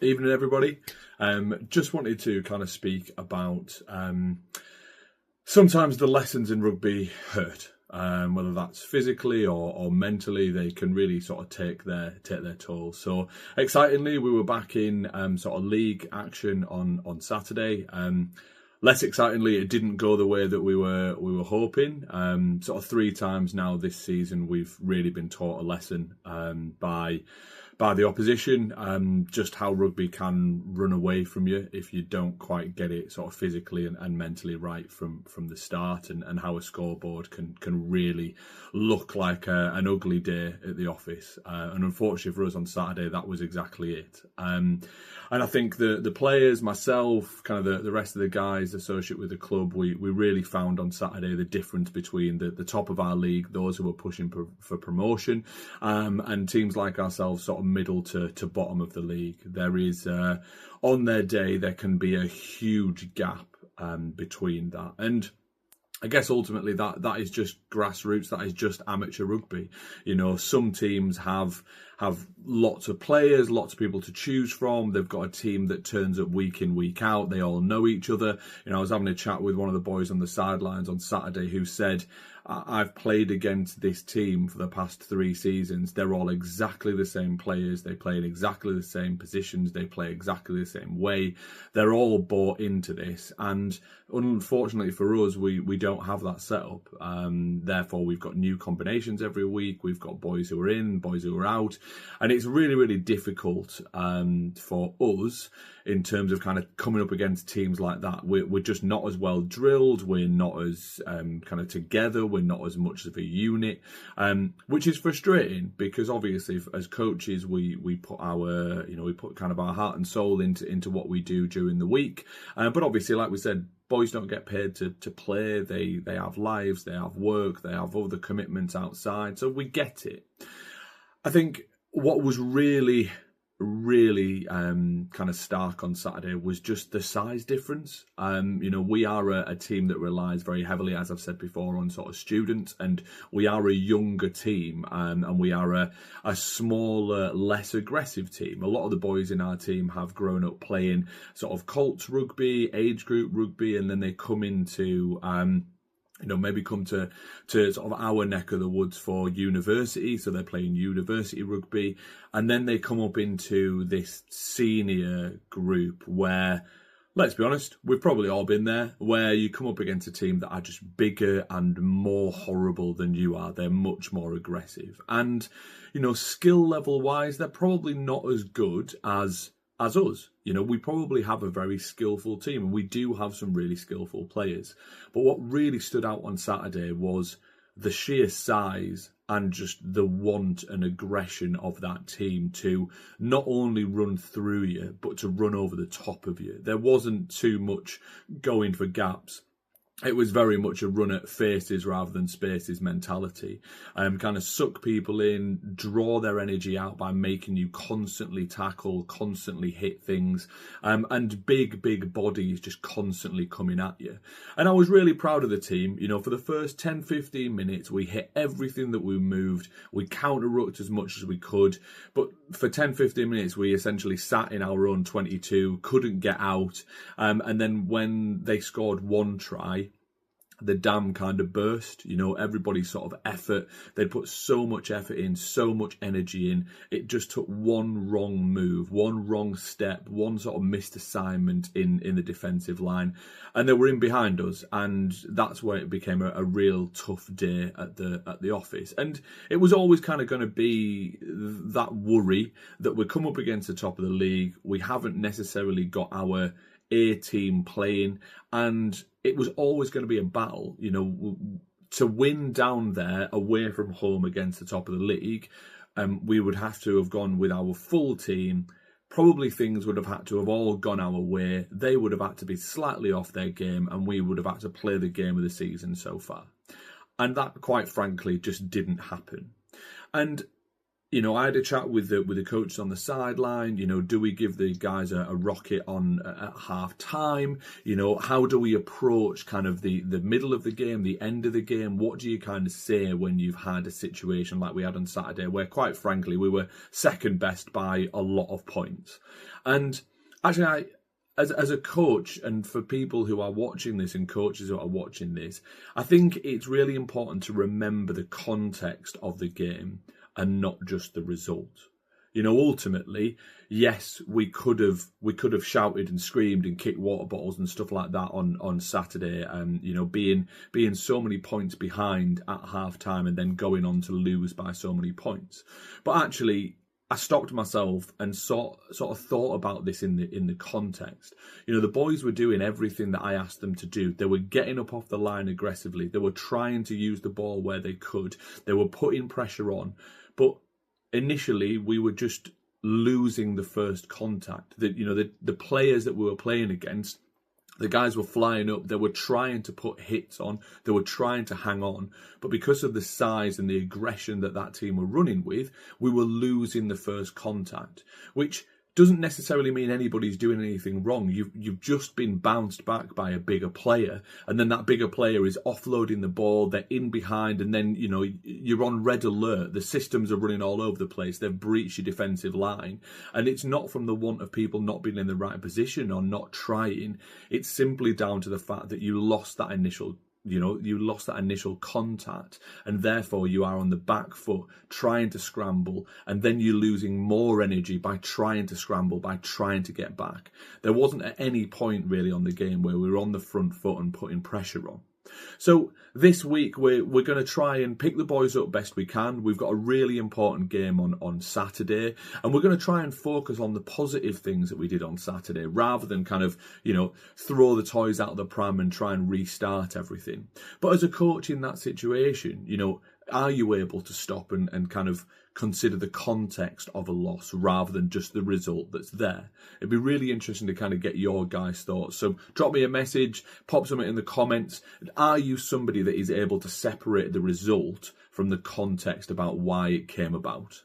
Evening, everybody. Just wanted to kind of speak about sometimes the lessons in rugby hurt, whether that's physically or mentally. They can really sort of take their toll. So excitingly, we were back in sort of league action on Saturday. Less excitingly, it didn't go the way that we were hoping. Sort of 3 times now this season, we've really been taught a lesson by the opposition, just how rugby can run away from you if you don't quite get it sort of physically and mentally right from the start, and how a scoreboard can really look like an ugly day at the office. And unfortunately for us on Saturday, that was exactly it. And I think the players, myself, kind of the rest of the guys associated with the club, we really found on Saturday the difference between the top of our league, those who were pushing for promotion, and teams like ourselves, sort of middle to bottom of the league. There is, on their day, there can be a huge gap between that. And I guess ultimately that is just grassroots. That is just amateur rugby. You know, some teams have lots of players, lots of people to choose from. They've got a team that turns up week in, week out. They all know each other. You know, I was having a chat with one of the boys on the sidelines on Saturday who said, I've played against this team for the past 3 seasons. They're all exactly the same players. They play in exactly the same positions. They play exactly the same way. They're all bought into this. And unfortunately for us, we don't have that setup. Therefore, we've got new combinations every week. We've got boys who are in, boys who are out. And it's really, really difficult for us in terms of kind of coming up against teams like that. We're just not as well drilled. We're not as kind of together. We're not as much of a unit, which is frustrating because obviously as coaches, we put we put kind of our heart and soul into what we do during the week. But obviously, like we said, boys don't get paid to play. They have lives, they have work, they have other commitments outside. So we get it. I think what was really kind of stark on Saturday was just the size difference. We are a team that relies very heavily, as I've said before, on sort of students, and we are a younger team, and we are a smaller, less aggressive team. A lot of the boys in our team have grown up playing sort of Colts rugby, age group rugby, and then they come into maybe come to sort of our neck of the woods for university. So they're playing university rugby. And then they come up into this senior group where, let's be honest, we've probably all been there, where you come up against a team that are just bigger and more horrible than you are. They're much more aggressive. And, skill level wise, they're probably not as good as us. We probably have a very skillful team, and we do have some really skillful players. But what really stood out on Saturday was the sheer size and just the want and aggression of that team to not only run through you, but to run over the top of you. There wasn't too much going for gaps. It was very much a run at faces rather than spaces mentality. Kind of suck people in, draw their energy out by making you constantly tackle, constantly hit things, and big bodies just constantly coming at you. And I was really proud of the team. For the first 10-15 minutes, we hit everything that we moved. We counter-rucked as much as we could. But for 10-15 minutes, we essentially sat in our own 22, couldn't get out. And then when they scored one try, the dam kind of burst. Everybody's sort of effort. They'd put so much effort in, so much energy in. It just took one wrong move, one wrong step, one sort of missed assignment in the defensive line, and they were in behind us. And that's where it became a real tough day at the office. And it was always kind of going to be that worry that we come up against the top of the league. We haven't necessarily got our A team playing, and it was always going to be a battle, to win down there away from home against the top of the league. We would have to have gone with our full team. Probably things would have had to have all gone our way. They would have had to be slightly off their game, and we would have had to play the game of the season so far. And that, quite frankly, just didn't happen. And I had a chat with the coaches on the sideline. Do we give the guys a rocket on at half time? How do we approach kind of the middle of the game, the end of the game? What do you kind of say when you've had a situation like we had on Saturday, where quite frankly we were second best by a lot of points? And actually, as a coach, and for people who are watching this and coaches who are watching this, I think it's really important to remember the context of the game and not just the result. Ultimately, yes, we could have shouted and screamed and kicked water bottles and stuff like that on Saturday, being so many points behind at half time and then going on to lose by so many points. But actually, I stopped myself and sort of thought about this in the context. The boys were doing everything that I asked them to do. They were getting up off the line aggressively. They were trying to use the ball where they could. They were putting pressure on. But initially, we were just losing the first contact. The players that we were playing against, the guys were flying up. They were trying to put hits on. They were trying to hang on. But because of the size and the aggression that team were running with, we were losing the first contact, which doesn't necessarily mean anybody's doing anything wrong. You've just been bounced back by a bigger player, and then that bigger player is offloading the ball. They're in behind, and then you're on red alert. The systems are running all over the place. They've breached your defensive line, and it's not from the want of people not being in the right position or not trying. It's simply down to the fact that you lost that initial contact, and therefore you are on the back foot trying to scramble, and then you're losing more energy by trying to scramble, by trying to get back. There wasn't at any point really on the game where we were on the front foot and putting pressure on. So this week we're going to try and pick the boys up best we can. We've got a really important game on Saturday, and we're going to try and focus on the positive things that we did on Saturday rather than kind of, throw the toys out of the pram and try and restart everything. But as a coach in that situation, are you able to stop and kind of consider the context of a loss rather than just the result that's there? It'd be really interesting to kind of get your guys' thoughts. So drop me a message, pop something in the comments. Are you somebody that is able to separate the result from the context about why it came about?